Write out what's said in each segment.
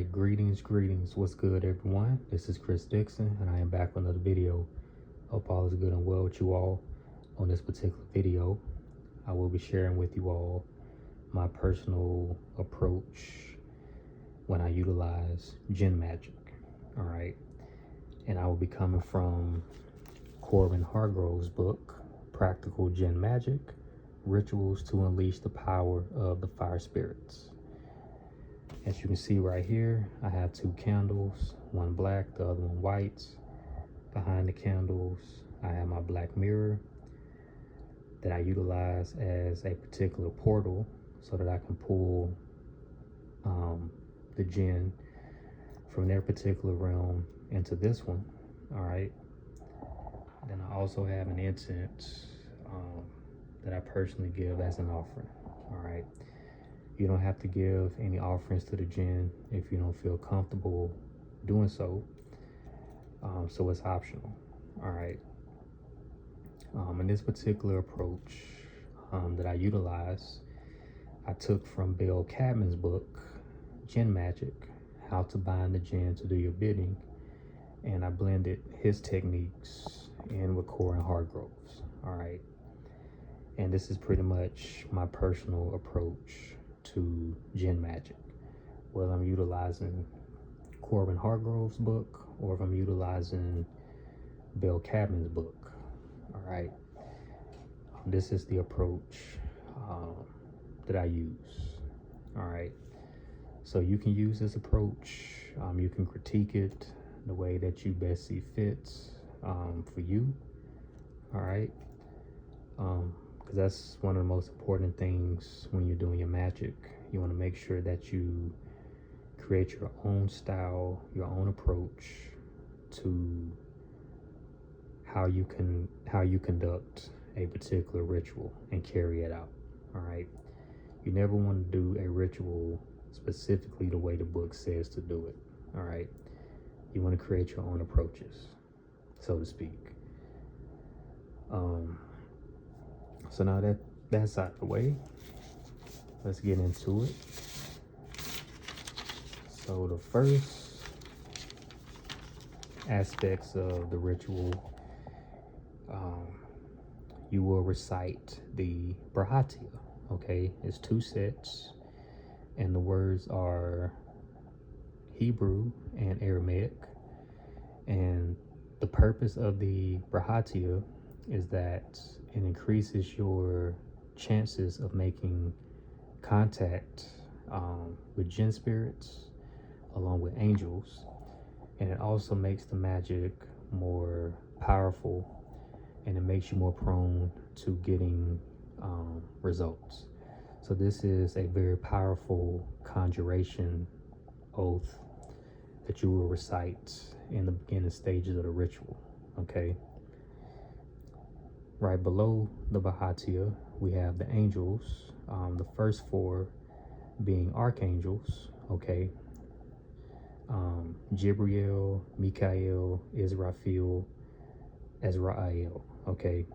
right, greetings, what's good everyone? This is Chris Dixon and I am back with another video. Hope all is good and well with you all. On this particular video, I will be sharing with you all my personal approach when I utilize Jinn magic. All right, and I will be coming from Corbin Hargrove's book, Practical Jinn Magic, Rituals to Unleash the Power of the Fire Spirits. As you can see right here, I have two candles, one black, the other one white. Behind the candles, I have my black mirror that I utilize as a particular portal so that I can pull the Jinn from their particular realm into this one. All right. Then I also have an incense that I personally give as an offering. All right. You don't have to give any offerings to the Jinn if you don't feel comfortable doing so. So it's optional. All right. In this particular approach that I utilize, I took from Bill Cadman's book, Jinn Magic, How to Bind the Jinn to Do Your Bidding, and I blended his techniques in with Corbin Hargrove's. All right. And this is pretty much my personal approach to Jinn magic, whether I'm utilizing Corbin Hargrove's book or if I'm utilizing Bill Cadman's book. All right, this is the approach that I use. All right, so you can use this approach. You can critique it the way that you best see fits for you. All right. Because that's one of the most important things when you're doing your magic. You want to make sure that you create your own style, your own approach to how you conduct a particular ritual and carry it out. All right. You never want to do a ritual specifically the way the book says to do it. All right. You want to create your own approaches, so to speak. So now that's out of the way, let's get into it. So the first aspects of the ritual, you will recite the Brahatia. Okay, it's 2 sets, and the words are Hebrew and Aramaic. And the purpose of the Brahatia is that it increases your chances of making contact with Jinn spirits along with angels, and it also makes the magic more powerful, and it makes you more prone to getting results. So this is a very powerful conjuration oath that you will recite in the beginning stages of the ritual. Okay. Right below the Brahatia, we have the angels, the first 4 being archangels, okay? Jibriel, Mikael, Israfil, Ezrael, okay?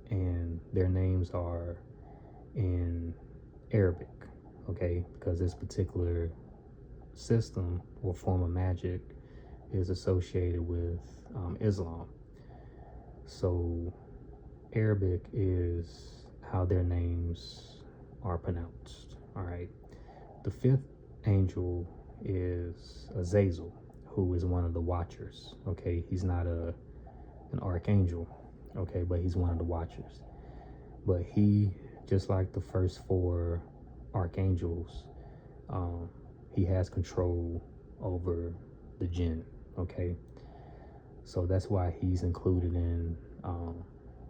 And their names are in Arabic, okay? Because this particular system or form of magic is associated with Islam. So Arabic is how their names are pronounced. All right. The 5th angel is Azazel, who is one of the watchers. Okay, he's not an archangel. Okay, but he's one of the watchers. But he, just like the first 4 archangels, he has control over the Jinn. Okay, so that's why he's included in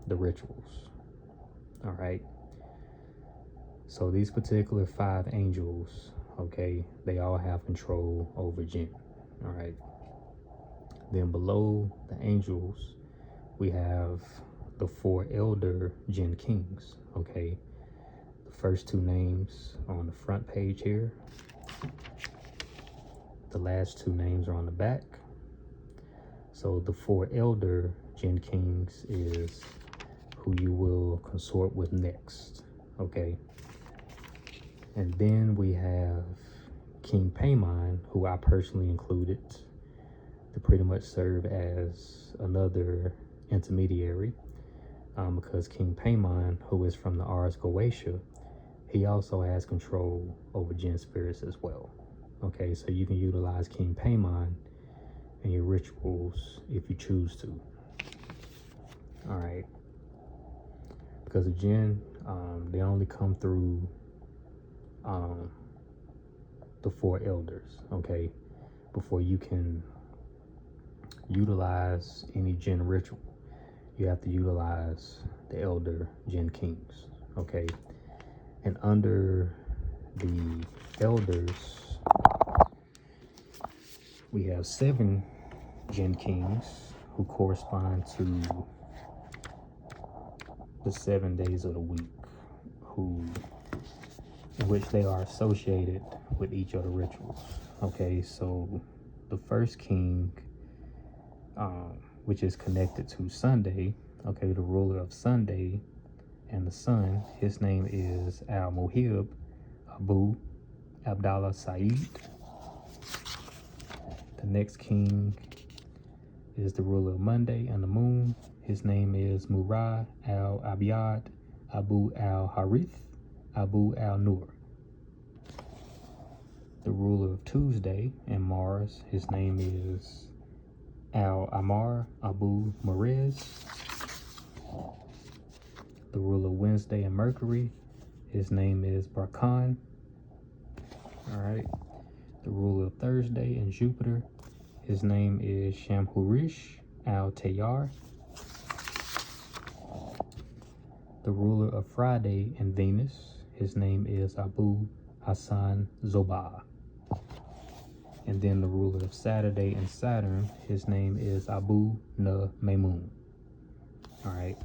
the rituals. All right, so these particular 5 angels, okay, they all have control over Jinn. All right, then below the angels we have the 4 elder Jinn kings. Okay, the first 2 names are on the front page here, the last 2 names are on the back. So the 4 elder Jinn kings is who you will consort with next. Okay, and then we have King Paimon, who I personally included to pretty much serve as another intermediary, because King Paimon, who is from the Ars Goetia, he also has control over Jinn spirits as well. Okay, so you can utilize King Paimon in your rituals if you choose to. All right, because the Jinn, they only come through the 4 elders. Okay, before you can utilize any Jinn ritual, you have to utilize the elder Jinn kings. Okay, and under the elders, we have 7 Jinn kings who correspond to the 7 days of the week, in which they are associated with each of the rituals. Okay, so the first king, which is connected to Sunday, okay, the ruler of Sunday and the sun, his name is Al-Muhib Abu Abdallah Said. The next king is the ruler of Monday and the moon. His name is Murad Al-Abiyad Abu Al-Harith Abu Al-Nur. The ruler of Tuesday and Mars, his name is Al-Amar Abu Marez. The ruler of Wednesday and Mercury, his name is Barkan. All right. The ruler of Thursday and Jupiter, his name is Shamhurish Al-Tayyar. The ruler of Friday and Venus, his name is Abu Hassan Zobah. And then the ruler of Saturday and Saturn, his name is Abu Na Maimun. All right,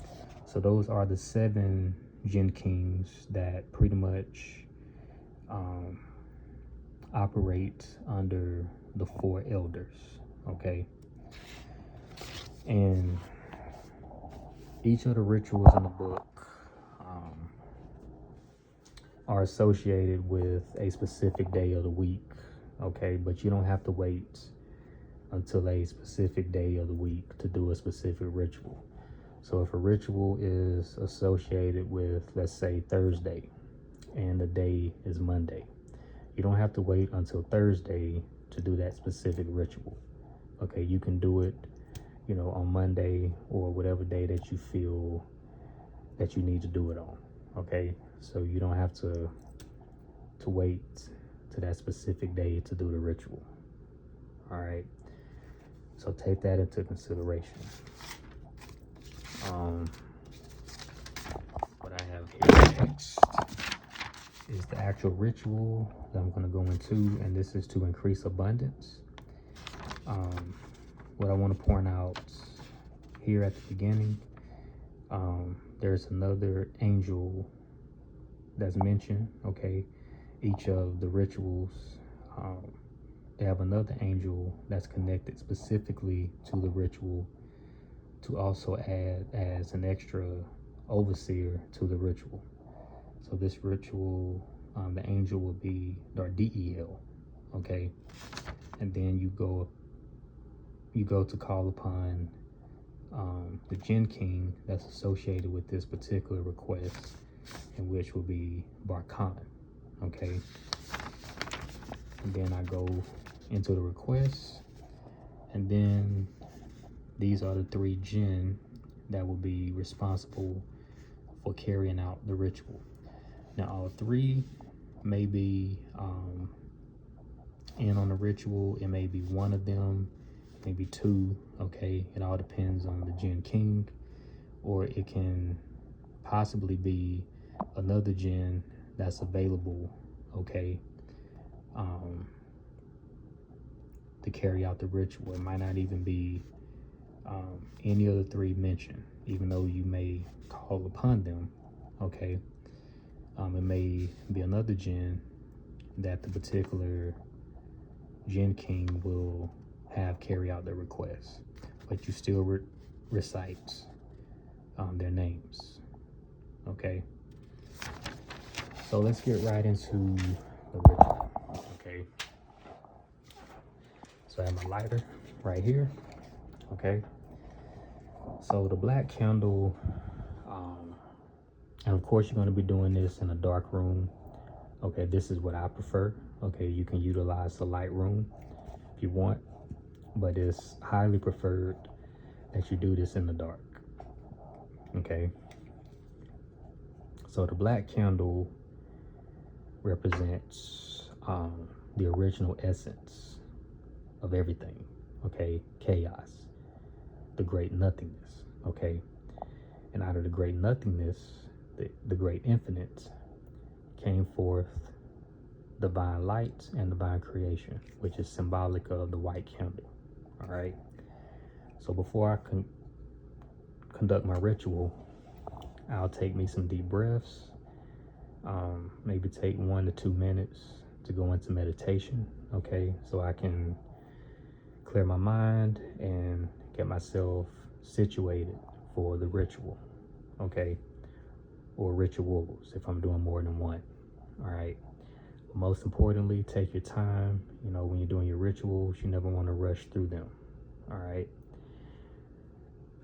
so those are the 7 Jinn kings that pretty much operate under the 4 elders. Okay, and each of the rituals in the book are associated with a specific day of the week. Okay, but you don't have to wait until a specific day of the week to do a specific ritual. So if a ritual is associated with, let's say, Thursday, and the day is Monday, you don't have to wait until Thursday to do that specific ritual. Okay, you can do it, you know, on Monday or whatever day that you feel that you need to do it on. Okay, so you don't have to wait to that specific day to do the ritual. All right, so take that into consideration. What I have here next is the actual ritual that I'm going to go into, and this is to increase abundance. What I want to point out here at the beginning, there's another angel that's mentioned. Okay, each of the rituals, they have another angel that's connected specifically to the ritual to also add as an extra overseer to the ritual. So this ritual, the angel will be Dardiel. Okay, and then you go to call upon the Jinn King that's associated with this particular request, and which will be Barkan. Okay, and then I go into the request, and then these are the 3 Jinn that will be responsible for carrying out the ritual. Now all 3 may be in on the ritual. It may be one of them, maybe 2. Okay, it all depends on the Jinn King, or it can possibly be another Jinn that's available, okay, to carry out the ritual. It might not even be any of the 3 mentioned, even though you may call upon them. Okay, it may be another Jinn that the particular Jinn King will have carry out their request, but you still recite their names. Okay, so let's get right into the ritual. Okay, So I have my lighter right here. Okay. So the black candle, and of course you're going to be doing this in a dark room. Okay, this is what I prefer. Okay, you can utilize the light room if you want, but it's highly preferred that you do this in the dark. Okay, so the black candle represents the original essence of everything. Okay, chaos, the great nothingness. Okay, and out of the great nothingness, the great infinite, came forth divine light and divine creation, which is symbolic of the white candle. All right, so before I conduct my ritual, I'll take me some deep breaths, maybe take 1 to 2 minutes to go into meditation. Okay, so I can clear my mind and get myself situated for the ritual. Okay, or rituals if I'm doing more than one. All right, most importantly, take your time. You know, when you're doing your rituals, you never want to rush through them. All right,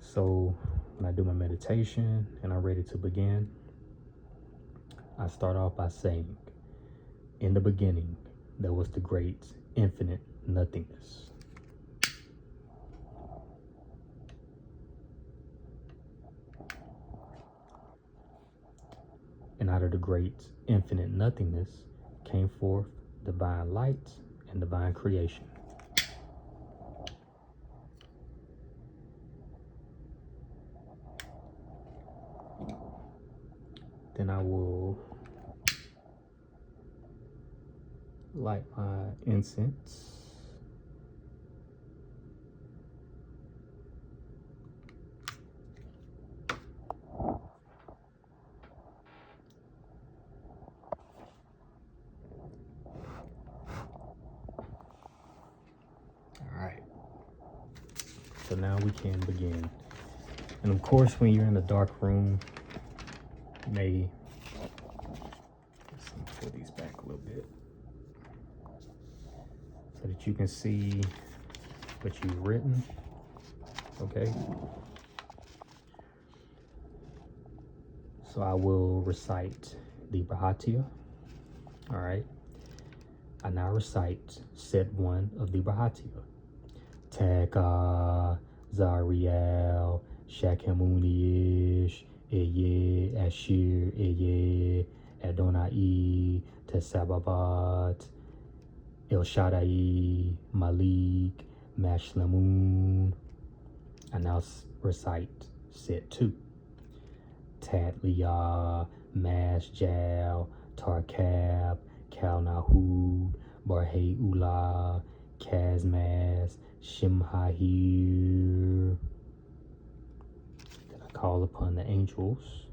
so when I do my meditation and I'm ready to begin, I start off by saying, in the beginning there was the great infinite nothingness. And out of the great infinite nothingness came forth divine light and divine creation. Then I will light my incense. So now we can begin. And of course, when you're in a dark room, you may, let's pull these back a little bit so that you can see what you've written. Okay. So I will recite the Bharatiya. All right. I now recite set 1 of the Bharatiya. Taka, Zariel, Shakamunish, Eye, Ashir, Eye, Adonai, Tesababat, El Shaddai, Malik, Mashlamun. I now recite set 2. Tatliya, Masjal, Tarkab, Kalnahud, Barhe Ula, Kazmaz, Shimhahir. Then I call upon the angels.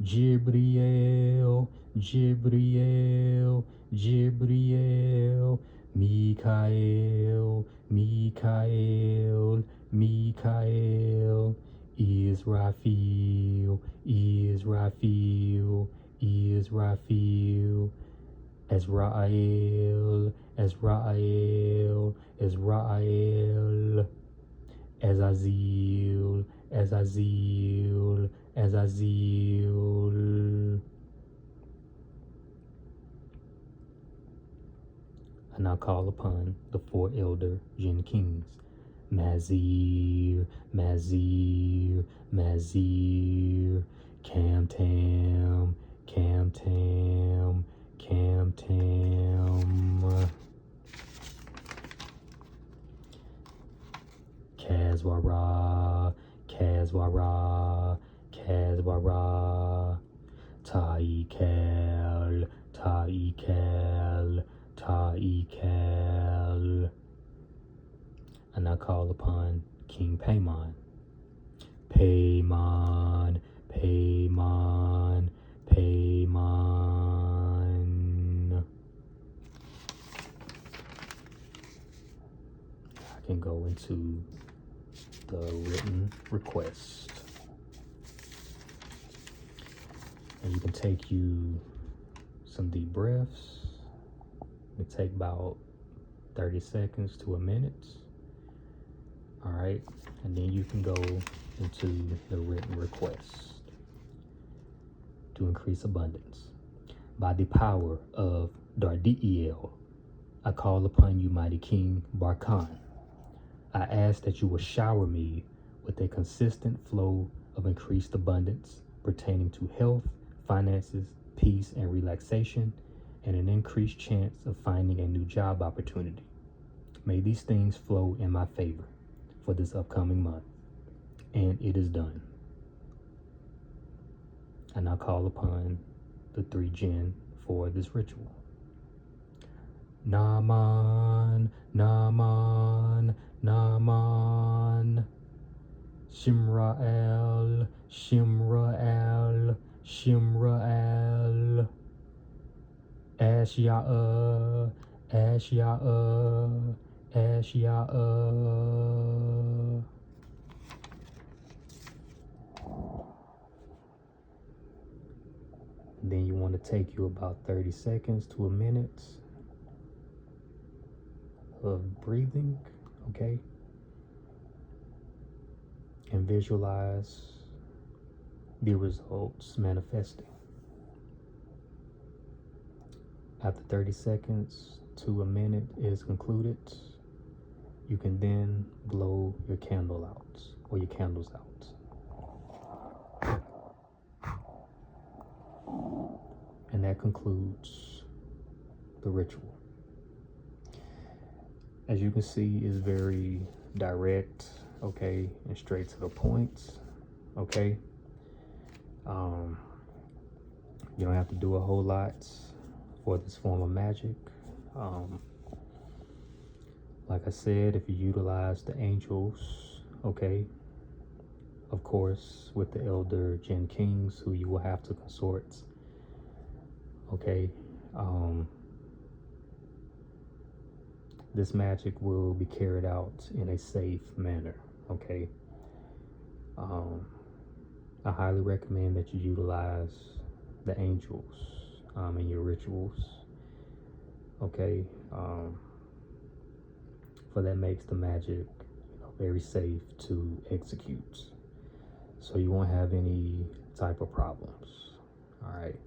Jibriel, Jibriel, Jibriel, Mikael, Mikael, Mikael, Israfil, Israfil, Israfil, Azrael, Azrael, Azrael, Azazel, Azazel, Azazel. I now call upon the 4 elder Jinn kings. Mazir, Mazir, Mazir, Kamtam, Kamtam, Kamtam, Kazwara, Kazwara, Kazwara, Taikal, Taikal, Taikal. And I call upon King Paimon. Paimon, Paimon, Paimon. I can go into the written request. And you can take you some deep breaths. It take about 30 seconds to a minute. All right, and then you can go into the written request to increase abundance. By the power of Dardiel, I call upon you, mighty King Barkan. I ask that you will shower me with a consistent flow of increased abundance pertaining to health, finances, peace, and relaxation, and an increased chance of finding a new job opportunity. May these things flow in my favor for this upcoming month. And it is done. And I call upon the 3 Jinn for this ritual. Naman, Naman, Naman. Shimrael, Shimrael, Shimrael. Ashya'a, Ashya'a, Ashya'a. Then you want to take you about 30 seconds to a minute of breathing, okay? And visualize the results manifesting. After 30 seconds to a minute is concluded, you can then blow your candle out, or your candles out. And that concludes the ritual. As you can see, it's very direct, okay, and straight to the point, okay. You don't have to do a whole lot for this form of magic. Like I said, if you utilize the angels, okay, of course, with the elder Jinn Kings, who you will have to consort, okay, this magic will be carried out in a safe manner, okay. I highly recommend that you utilize the angels in your rituals, okay, for that makes the magic, very safe to execute, so you won't have any type of problems. All right.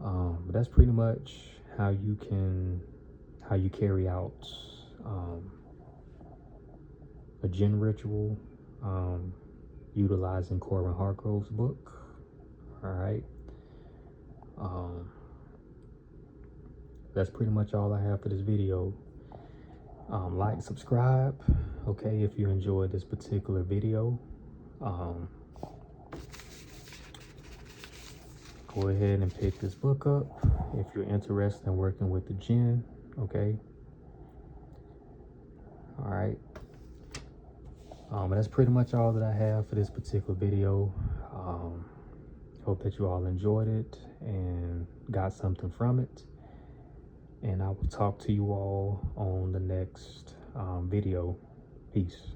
But that's pretty much how you carry out a Jinn ritual utilizing Corbin Hargrove's book. All right. That's pretty much all I have for this video. Like, subscribe, okay, if you enjoyed this particular video. Go ahead and pick this book up if you're interested in working with the Jinn, okay. All right. That's pretty much all that I have for this particular video. Hope that you all enjoyed it and got something from it. And I will talk to you all on the next video. Peace.